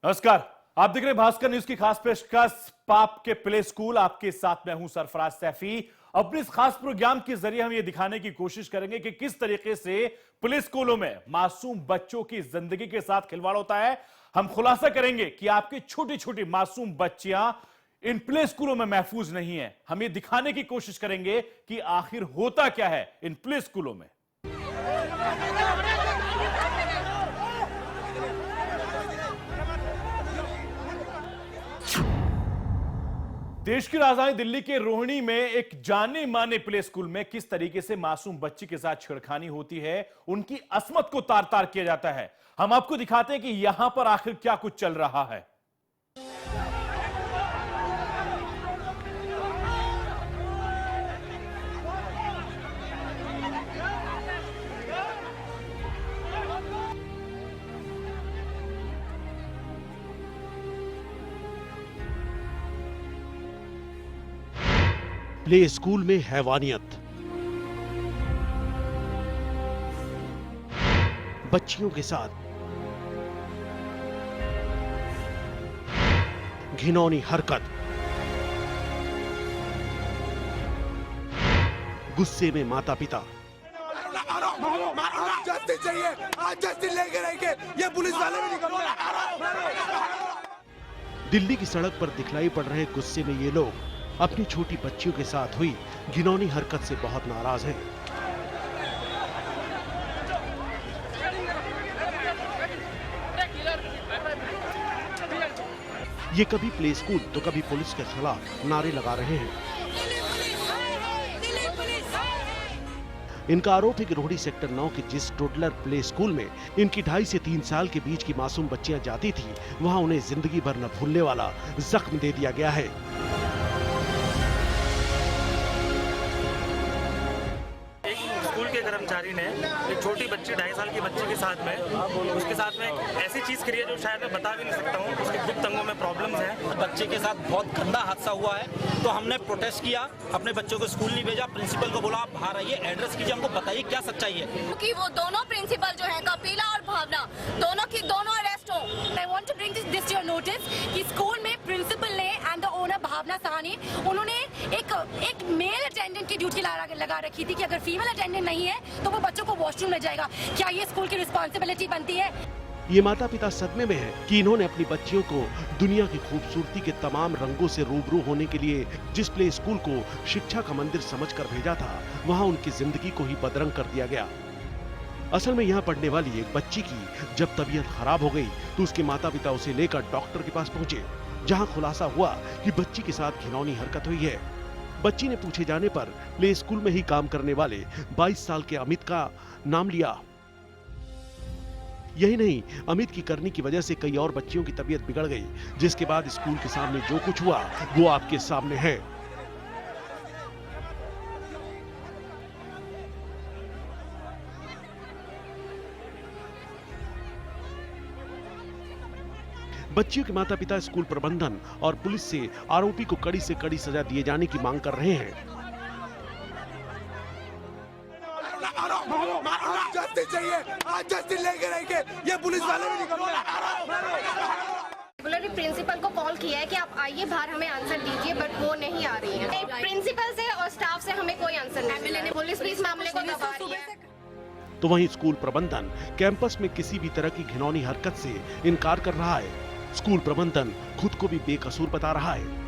नमस्कार, आप देख रहे हैं भास्कर न्यूज की खास पेशकश पाप के प्ले स्कूल। आपके साथ मैं हूं सरफराज सैफी। अपने इस खास प्रोग्राम के जरिए हम ये दिखाने की कोशिश करेंगे कि किस तरीके से प्ले स्कूलों में मासूम बच्चों की जिंदगी के साथ खिलवाड़ होता है। हम खुलासा करेंगे कि आपकी छोटी छोटी मासूम बच्चियां इन प्ले स्कूलों में महफूज नहीं है। हम ये दिखाने की कोशिश करेंगे कि आखिर होता क्या है इन प्ले स्कूलों में। देश की राजधानी दिल्ली के रोहिणी में एक जाने माने प्ले स्कूल में किस तरीके से मासूम बच्ची के साथ छेड़खानी होती है, उनकी असमत को तार तार किया जाता है। हम आपको दिखाते हैं कि यहां पर आखिर क्या कुछ चल रहा है। प्ले स्कूल में हैवानियत, बच्चियों के साथ घिनौनी हरकत, गुस्से में माता पिता। जस्टिस चाहिए, आज जस्टिस लेके रहेंगे, ये पुलिस वाले भी निकल। दिल्ली की सड़क पर दिखलाई पड़ रहे गुस्से में ये लोग अपनी छोटी बच्चियों के साथ हुई घिनौनी हरकत से बहुत नाराज हैं। ये कभी प्ले स्कूल तो कभी पुलिस के खिलाफ नारे लगा रहे हैं। इनका आरोप है कि रोहिणी सेक्टर 9 के जिस टोडलर प्ले स्कूल में इनकी 2.5 से 3 साल के बीच की मासूम बच्चियां जाती थी, वहां उन्हें जिंदगी भर न भूलने वाला जख्म दे दिया गया है। कर्मचारी ने एक छोटी बच्ची 2.5 साल की बच्ची के साथ में उसके साथ में ऐसी चीज करी है जो शायद मैं बता भी नहीं सकता हूँ। उसके गुप्त अंगों में प्रॉब्लम्स हैं। बच्चे के साथ बहुत गंदा हादसा हुआ है, तो हमने प्रोटेस्ट किया, अपने बच्चों को स्कूल नहीं भेजा, प्रिंसिपल को बोला आप बाहर आइए, एड्रेस कीजिए, हमको बताइए क्या सच्चाई है। क्योंकि वो दोनों प्रिंसिपल जो है कपिला और भावना दोनों अरेस्ट हो। I want to bring this your notice कि स्कूल में प्रिंसिपल ने and the owner Bhavna Sahni उन्होंने एक मेल अटेंडेंट की ड्यूटी लगा रखी थी कि अगर फीमेल अटेंडेंट नहीं है तो वो बच्चों को वॉशरूम ले जाएगा। क्या ये स्कूल की रिस्पॉन्सिबिलिटी बनती है? ये माता पिता सदमे में हैं कि इन्होंने अपनी बच्चियों को दुनिया की खूबसूरती के तमाम रंगों से रूबरू होने के लिए जिस प्ले स्कूल को शिक्षा का मंदिर समझकर भेजा था, वहां उनकी जिंदगी को ही बदरंग कर दिया गया। असल में यहाँ पढ़ने वाली एक बच्ची की जब तबीयत खराब हो गई तो उसके माता पिता उसे लेकर डॉक्टर के पास पहुंचे, जहाँ खुलासा हुआ कि बच्ची के साथ घिनौनी हरकत हुई है। बच्ची ने पूछे जाने पर प्ले स्कूल में ही काम करने वाले 22 साल के अमित का नाम लिया। यही नहीं, अमित की करनी की वजह से कई और बच्चियों की तबीयत बिगड़ गई, जिसके बाद स्कूल के सामने जो कुछ हुआ वो आपके सामने है। बच्चियों के माता पिता स्कूल प्रबंधन और पुलिस से आरोपी को कड़ी से कड़ी सजा दिए जाने की मांग कर रहे हैं। जस्टिस चाहिए, आज जस्टिस लेके रहेंगे, ये पुलिस वाले भी निकल। प्रिंसिपल को कॉल किया है कि आप आइए बाहर हमें आंसर दीजिए, बट वो नहीं आ रही है। प्रिंसिपल से और स्टाफ से हमें कोई आंसर नहीं। पुलिस भी इस मामले को दबा रही है। तो वहीं स्कूल प्रबंधन कैंपस में किसी भी तरह की घिनौनी हरकत से इनकार कर रहा है। स्कूल प्रबंधन खुद को भी बेकसूर बता रहा है।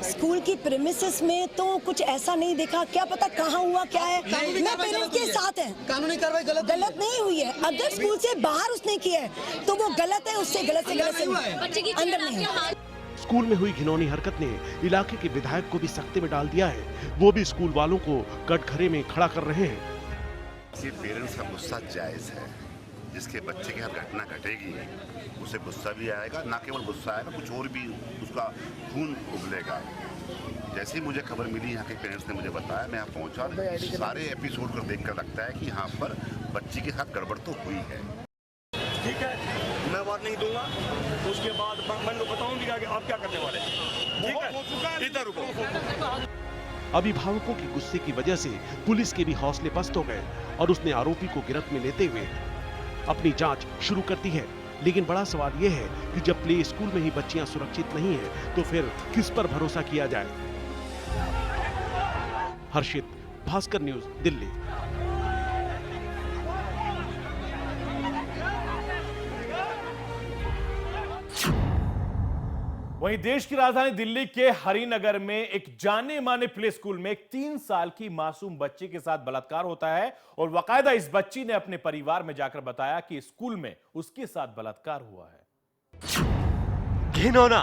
स्कूल की प्रेमिसेस में तो कुछ ऐसा नहीं देखा, क्या पता कहाँ हुआ क्या है। मैं पेरेंट्स के साथ है, कानूनी कार्रवाई गलत नहीं हुई है। अगर स्कूल से बाहर उसने किया है तो वो गलत है, उससे गलत से अंदर नहीं है। स्कूल में हुई घिनौनी हरकत ने इलाके के विधायक को भी सख्ते में डाल दिया है। वो भी स्कूल वालों को कटघरे में खड़ा कर रहे हैं। पेरेंट्स का गुस्सा जायज है। जिसके बच्चे के साथ घटना घटेगी उसे गुस्सा भी आएगा, ना केवल गुस्सा आएगा, कुछ और भी उसका खून उबलेगा। जैसे ही मुझे खबर मिली, यहाँ के पेरेंट्स ने मुझे बताया, मैं यहाँ पहुँचा। सारे एपिसोड को देखकर लगता है कि यहाँ पर बच्ची के साथ गड़बड़ तो हुई है। ठीक है, मैं वार्निंग दूंगा, उसके बाद मैं बताऊंगी कि आप क्या करने वाले। ठीक है, इधर रुको। अभिभावकों के गुस्से की वजह से पुलिस के भी हौसले पस्त हो गए और उसने आरोपी को गिरफ्त में लेते हुए अपनी जांच शुरू कर दी है। लेकिन बड़ा सवाल यह है कि जब प्ले स्कूल में ही बच्चियां सुरक्षित नहीं हैं, तो फिर किस पर भरोसा किया जाए। हर्षित, भास्कर न्यूज, दिल्ली। वहीं देश की राजधानी दिल्ली के हरिनगर में एक जाने माने प्ले स्कूल में एक 3 साल की मासूम बच्ची के साथ बलात्कार होता है और बाकायदा इस बच्ची ने अपने परिवार में जाकर बताया कि स्कूल में उसके साथ बलात्कार हुआ है। घिनौना,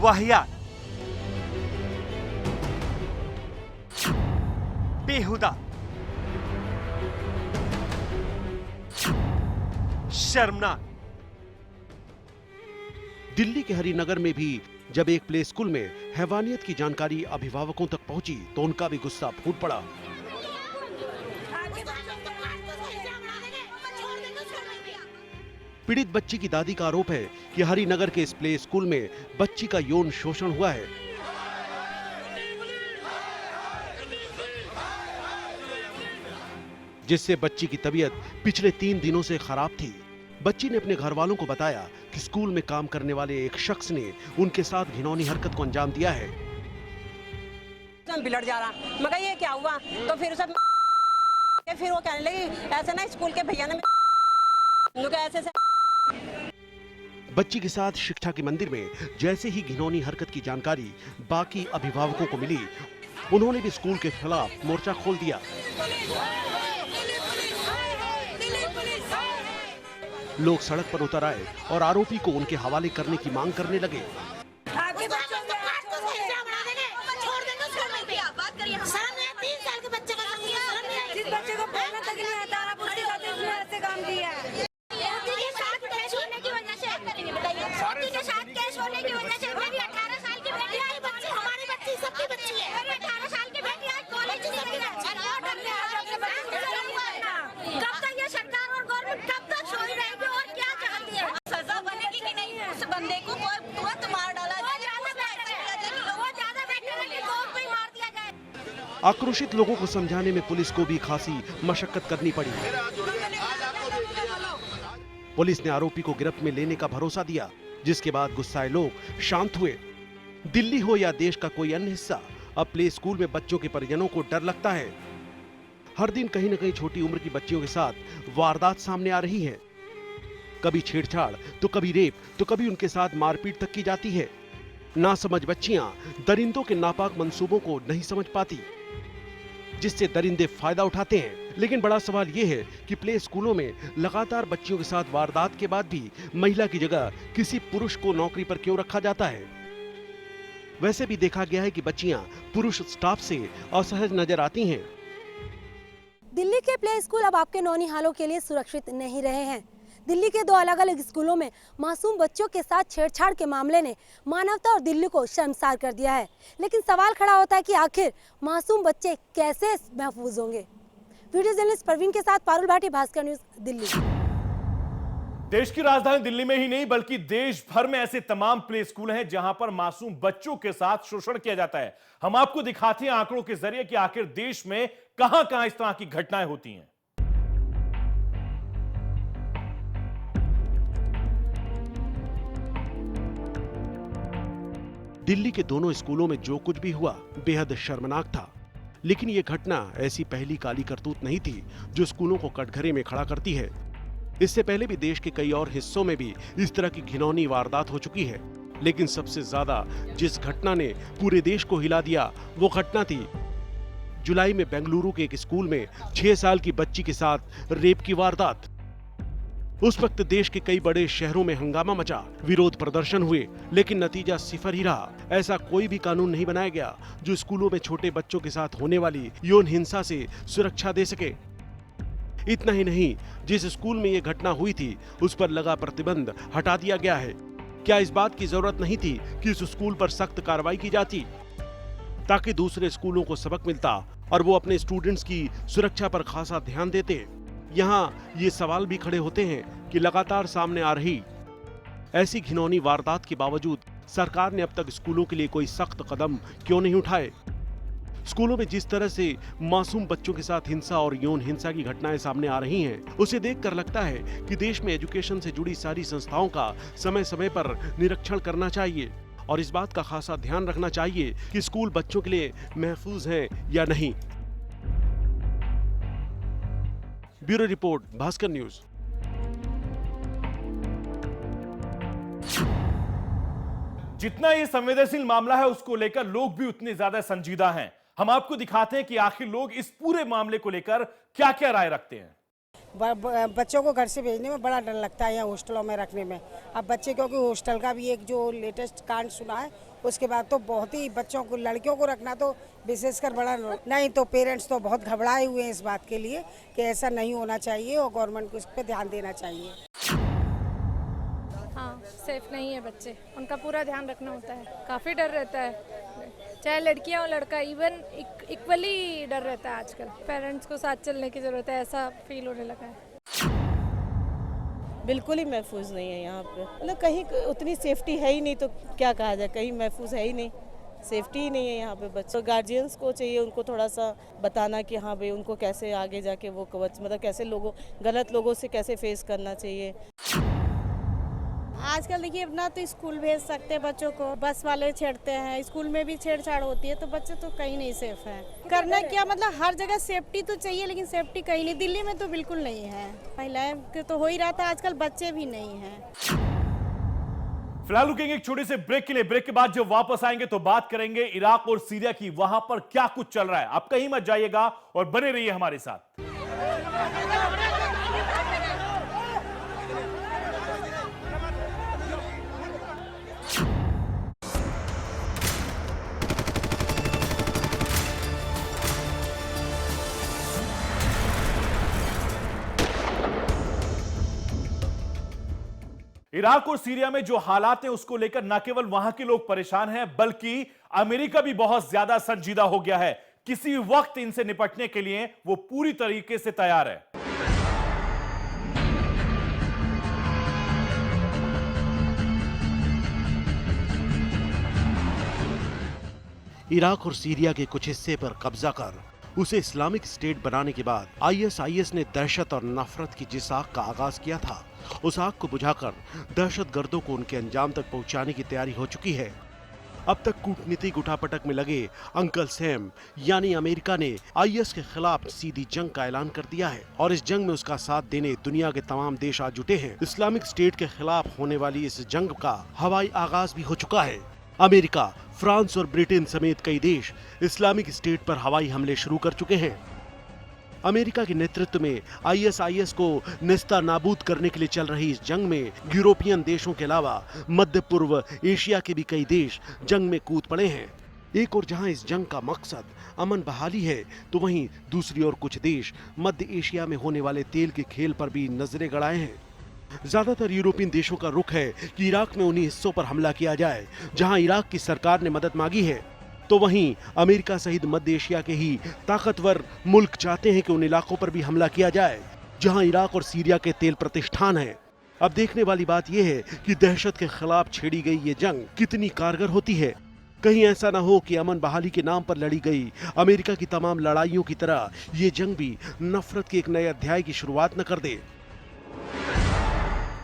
वाहियात, बेहुदा, शर्मनाक। दिल्ली के हरिनगर में भी जब एक प्ले स्कूल में हैवानियत की जानकारी अभिभावकों तक पहुंची तो उनका भी गुस्सा फूट पड़ा। पीड़ित बच्ची की दादी का आरोप है कि हरिनगर के इस प्ले स्कूल में बच्ची का यौन शोषण हुआ है। जिससे बच्ची की तबीयत पिछले 3 दिनों से खराब थी। बच्ची ने अपने घर वालों को बताया कि स्कूल में काम करने वाले एक शख्स ने उनके साथ घिनौनी हरकत को अंजाम दिया है। बिलट जा रहा, मगर ये क्या हुआ? तो फिर वो कहने लगी ऐसे ना स्कूल के भैया ने ऐसे। बच्ची के साथ शिक्षा के मंदिर में जैसे ही घिनौनी हरकत की जानकारी बाकी अभिभावकों को मिली, उन्होंने भी स्कूल के खिलाफ मोर्चा खोल दिया। लोग सड़क पर उतर आए और आरोपी को उनके हवाले करने की मांग करने लगे। आक्रोशित लोगों को समझाने में पुलिस को भी खासी मशक्कत करनी पड़ी। पुलिस ने आरोपी को गिरफ्त में लेने का भरोसा दिया, जिसके बाद गुस्साए लोग शांत हुए। दिल्ली हो या देश का कोई अन्य हिस्सा, अब प्ले स्कूल में बच्चों के परिजनों को डर लगता है। हर दिन कहीं न कहीं छोटी उम्र की बच्चियों के साथ वारदात सामने आ रही है। कभी छेड़छाड़, तो कभी रेप, तो कभी उनके साथ मारपीट तक की जाती है। नासमझ बच्चियां दरिंदों के नापाक मंसूबों को नहीं समझ पाती, जिससे दरिंदे फायदा उठाते हैं। लेकिन बड़ा सवाल यह है कि प्ले स्कूलों में लगातार बच्चियों के साथ वारदात के बाद भी महिला की जगह किसी पुरुष को नौकरी पर क्यों रखा जाता है? वैसे भी देखा गया है कि बच्चियां पुरुष स्टाफ से असहज नजर आती हैं। दिल्ली के प्ले स्कूल अब आपके नौनिहालों के लिए सुरक्षित नहीं रहे हैं। दिल्ली के 2 अलग-अलग स्कूलों में मासूम बच्चों के साथ छेड़छाड़ के मामले ने मानवता और दिल्ली को शर्मसार कर दिया है। लेकिन सवाल खड़ा होता है कि आखिर मासूम बच्चे कैसे महफूज होंगे? वीडियो जर्नलिस्ट परवीन के साथ पारुल भाटी, भास्कर न्यूज, दिल्ली। देश की राजधानी दिल्ली में ही नहीं बल्कि देश भर में ऐसे तमाम प्ले स्कूल हैं जहां पर मासूम बच्चों के साथ शोषण किया जाता है। हम आपको दिखाते हैं आंकड़ों के जरिए कि आखिर देश में कहां-कहां इस तरह की घटनाएं होती हैं। दिल्ली के दोनों स्कूलों में जो कुछ भी हुआ बेहद शर्मनाक था। लेकिन यह घटना ऐसी पहली काली करतूत नहीं थी जो स्कूलों को कटघरे में खड़ा करती है। इससे पहले भी देश के कई और हिस्सों में भी इस तरह की घिनौनी वारदात हो चुकी है। लेकिन सबसे ज्यादा जिस घटना ने पूरे देश को हिला दिया वो घटना थी जुलाई में बेंगलुरु के एक स्कूल में 6 साल की बच्ची के साथ रेप की वारदात। उस वक्त देश के कई बड़े शहरों में हंगामा मचा, विरोध प्रदर्शन हुए, लेकिन नतीजा सिफर ही रहा। ऐसा कोई भी कानून नहीं बनाया गया जो स्कूलों में छोटे बच्चों के साथ होने वाली यौन हिंसा से सुरक्षा दे सके। इतना ही नहीं, जिस स्कूल में यह घटना हुई थी उस पर लगा प्रतिबंध हटा दिया गया है। क्या इस बात की जरूरत नहीं थी कि उस स्कूल पर सख्त कार्रवाई की जाती ताकि दूसरे स्कूलों को सबक मिलता और वो अपने स्टूडेंट्स की सुरक्षा पर खासा ध्यान देते? यहाँ ये सवाल भी खड़े होते हैं कि लगातार सामने आ रही ऐसी घिनौनी वारदात के बावजूद सरकार ने अब तक स्कूलों के लिए कोई सख्त कदम क्यों नहीं उठाए? स्कूलों में जिस तरह से मासूम बच्चों के साथ हिंसा और यौन हिंसा की घटनाएं सामने आ रही हैं, उसे देखकर लगता है कि देश में एजुकेशन से जुड़ी सारी संस्थाओं का समय समय पर निरीक्षण करना चाहिए और इस बात का खासा ध्यान रखना चाहिए कि स्कूल बच्चों के लिए महफूज हैं या नहीं। Bureau report, Bhaskar news. जितना ये संवेदनशील मामला है उसको लेकर लोग भी उतने ज्यादा संजीदा हैं। हम आपको दिखाते हैं कि आखिर लोग इस पूरे मामले को लेकर क्या क्या राय रखते हैं। बच्चों को घर से भेजने में बड़ा डर लगता है, या हॉस्टलों में रखने में। अब बच्चे, क्योंकि हॉस्टल का भी एक जो लेटेस्ट कांड सुना है, उसके बाद तो बहुत ही बच्चों को, लड़कियों को रखना तो विशेषकर बड़ा नहीं, तो पेरेंट्स तो बहुत घबराए हुए हैं इस बात के लिए कि ऐसा नहीं होना चाहिए और गवर्नमेंट को इस पर ध्यान देना चाहिए। हाँ, सेफ नहीं है बच्चे, उनका पूरा ध्यान रखना होता है। काफ़ी डर रहता है, चाहे लड़कियां हो लड़का, इवन इक्वली डर रहता है आजकल। पेरेंट्स को साथ चलने की ज़रूरत है, ऐसा फील होने लगा है। बिल्कुल ही महफूज नहीं है यहाँ पे, मतलब कहीं उतनी सेफ्टी है ही नहीं, तो क्या कहा जाए, कहीं महफूज है ही नहीं, सेफ्टी ही नहीं है यहाँ पे। बच्चों गार्जियंस को चाहिए उनको थोड़ा सा बताना कि हाँ भाई उनको कैसे आगे जाके वो कवच, मतलब कैसे गलत लोगों से कैसे फेस करना चाहिए। आजकल देखिए, अपना तो स्कूल भेज सकते हैं बच्चों को, बस वाले छेड़ते हैं, स्कूल में भी छेड़छाड़ होती है, तो बच्चे तो कहीं नहीं सेफ हैं। करना क्या, मतलब हर जगह सेफ्टी तो चाहिए, लेकिन सेफ्टी कहीं नहीं। दिल्ली में तो बिल्कुल नहीं है, महिलाएं के तो हो ही रहा था, आजकल बच्चे भी नहीं हैं। फिलहाल रुकेंगे एक छोटे से ब्रेक के लिए। ब्रेक के बाद जब वापस आएंगे तो बात करेंगे इराक और सीरिया की, वहां पर क्या कुछ चल रहा है। आप कहीं मत जाइएगा और बने रहिए हमारे साथ। इराक और सीरिया में जो हालात हैं उसको लेकर न केवल वहां के लोग परेशान हैं, बल्कि अमेरिका भी बहुत ज्यादा संजीदा हो गया है। किसी वक्त इनसे निपटने के लिए वो पूरी तरीके से तैयार है। इराक और सीरिया के कुछ हिस्से पर कब्जा कर उसे इस्लामिक स्टेट बनाने के बाद आईएसआईएस ने दहशत और नफरत की जिस आग का आगाज किया था, उस आग को बुझाकर दहशतगर्दों को उनके अंजाम तक पहुंचाने की तैयारी हो चुकी है। अब तक कूटनीतिक उठापटक में लगे अंकल सैम यानी अमेरिका ने आईएस के खिलाफ सीधी जंग का ऐलान कर दिया है और इस जंग में उसका साथ देने दुनिया के तमाम देश आ जुटे हैं। इस्लामिक स्टेट के खिलाफ होने वाली इस जंग का हवाई आगाज भी हो चुका है। अमेरिका, फ्रांस और ब्रिटेन समेत कई देश इस्लामिक स्टेट पर हवाई हमले शुरू कर चुके हैं। अमेरिका के नेतृत्व में आईएसआईएस को नेस्ता नाबूद करने के लिए चल रही इस जंग में यूरोपियन देशों के अलावा मध्य पूर्व एशिया के भी कई देश जंग में कूद पड़े हैं। एक और जहां इस जंग का मकसद अमन बहाली है, तो वहीं दूसरी ओर कुछ देश मध्य एशिया में होने वाले तेल के खेल पर भी नजरें गड़ाए हैं। ज्यादातर यूरोपियन देशों का रुख है कि इराक में उन्हीं हिस्सों पर हमला किया जाए जहां इराक की सरकार ने मदद मांगी है, तो वहीं अमेरिका सहित मध्य एशिया के ही ताकतवर मुल्क चाहते हैं कि उन इलाकों पर भी हमला किया जाए जहां इराक और सीरिया के तेल प्रतिष्ठान हैं। अब देखने वाली बात यह है कि दहशत के खिलाफ छेड़ी गई ये जंग कितनी कारगर होती है। कहीं ऐसा ना हो कि अमन बहाली के नाम पर लड़ी गई अमेरिका की तमाम लड़ाइयों की तरह ये जंग भी नफरत के एक नए अध्याय की शुरुआत न कर दे।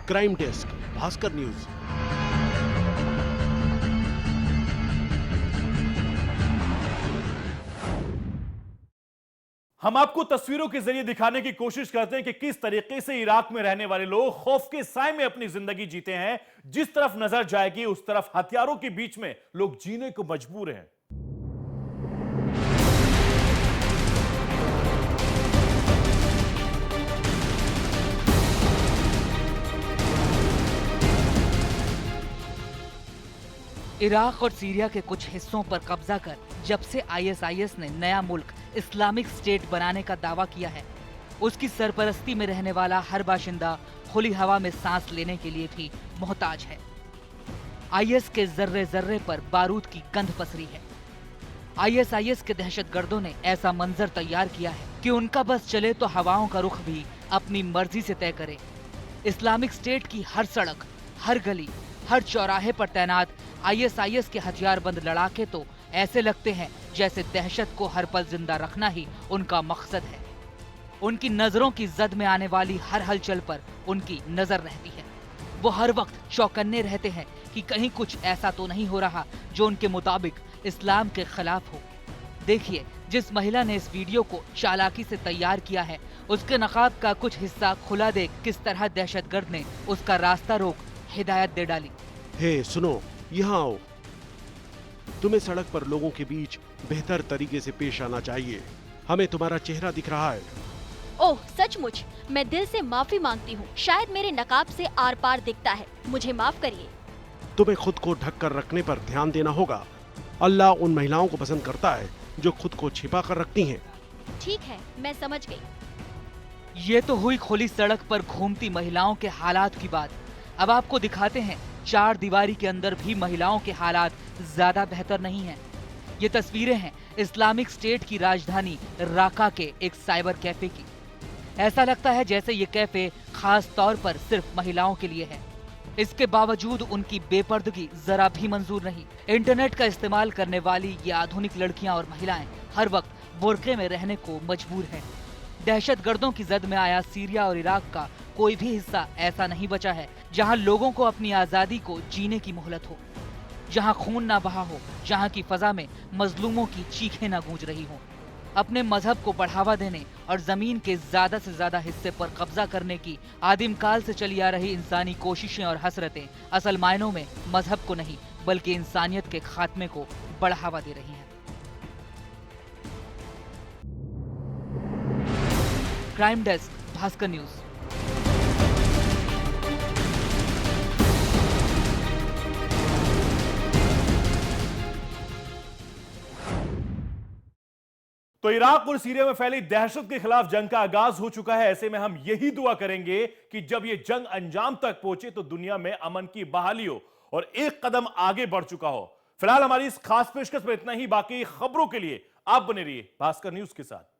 Crime desk, Bhaskar news. हम आपको तस्वीरों के जरिए दिखाने की कोशिश करते हैं कि किस तरीके से इराक में रहने वाले लोग खौफ के साए में अपनी जिंदगी जीते हैं। जिस तरफ नजर जाएगी उस तरफ हथियारों के बीच में लोग जीने को मजबूर हैं। इराक और सीरिया के कुछ हिस्सों पर कब्जा कर जब से आईएसआईएस ने नया मुल्क इस्लामिक स्टेट बनाने का दावा किया है, उसकी सरपरस्ती में रहने वाला हर बाशिंदा खुली हवा में सांस लेने के लिए भी मोहताज है। आईएस के जर्रे जर्रे पर बारूद की गंध पसरी है। आईएसआईएस के दहशतगर्दों ने ऐसा मंजर तैयार किया है कि उनका बस चले तो हवाओं का रुख भी अपनी मर्जी से तय करे। इस्लामिक स्टेट की हर सड़क, हर गली, हर चौराहे पर तैनात आईएसआईएस के हथियारबंद लड़ाके तो ऐसे लगते हैं जैसे दहशत को हर पल जिंदा रखना ही उनका मकसद है। उनकी नजरों की जद में आने वाली हर हलचल पर उनकी नजर रहती है। वो हर वक्त चौकन्ने रहते हैं कि कहीं कुछ ऐसा तो नहीं हो रहा जो उनके मुताबिक इस्लाम के खिलाफ हो। देखिए, जिस महिला ने इस वीडियो को चालाकी से तैयार किया है, उसके नकाब का कुछ हिस्सा खुला देख किस तरह दहशतगर्द ने उसका रास्ता रोक हिदायत दे डाली। हे सुनो, यहाँ आओ। तुम्हें सड़क पर लोगों के बीच बेहतर तरीके से पेश आना चाहिए। हमें तुम्हारा चेहरा दिख रहा है। ओह सचमुच, मैं दिल से माफी मांगती हूँ। शायद मेरे नकाब से आर पार दिखता है, मुझे माफ करिए। तुम्हें खुद को ढक कर रखने पर ध्यान देना होगा। अल्लाह उन महिलाओं को पसंद करता है जो खुद को छिपा कर रखती हैं। ठीक है, मैं समझ गई। ये तो हुई खुली सड़क पर घूमती महिलाओं के हालात की बात। अब आपको दिखाते हैं चार दीवारी के अंदर भी महिलाओं के हालात ज्यादा बेहतर नहीं हैं। ये तस्वीरें हैं इस्लामिक स्टेट की राजधानी राका के एक साइबर कैफे की। ऐसा लगता है जैसे ये कैफे खास तौर पर सिर्फ महिलाओं के लिए है। इसके बावजूद उनकी बेपर्दगी जरा भी मंजूर नहीं। इंटरनेट का इस्तेमाल करने वाली ये आधुनिक लड़कियां और महिलाएं हर वक्त बुर्के में रहने को मजबूर हैं। दहशतगर्दों की जद में आया सीरिया और इराक का कोई भी हिस्सा ऐसा नहीं बचा है जहां लोगों को अपनी आजादी को जीने की मोहलत हो, जहां खून ना बहा हो, जहां की फजा में मजलूमों की चीखें ना गूंज रही हों। अपने मजहब को बढ़ावा देने और जमीन के ज्यादा से ज्यादा हिस्से पर कब्जा करने की आदिम काल से चली आ रही इंसानी कोशिशें और हसरतें असल मायनों में मजहब को नहीं बल्कि इंसानियत के खात्मे को बढ़ावा दे रही हैं। Crime desk, Bhaskar news. तो इराक और सीरिया में फैली दहशत के खिलाफ जंग का आगाज हो चुका है। ऐसे में हम यही दुआ करेंगे कि जब यह जंग अंजाम तक पहुंचे तो दुनिया में अमन की बहाली हो और एक कदम आगे बढ़ चुका हो। फिलहाल हमारी इस खास पेशकश में इतना ही। बाकी खबरों के लिए आप बने रहिए भास्कर न्यूज के साथ।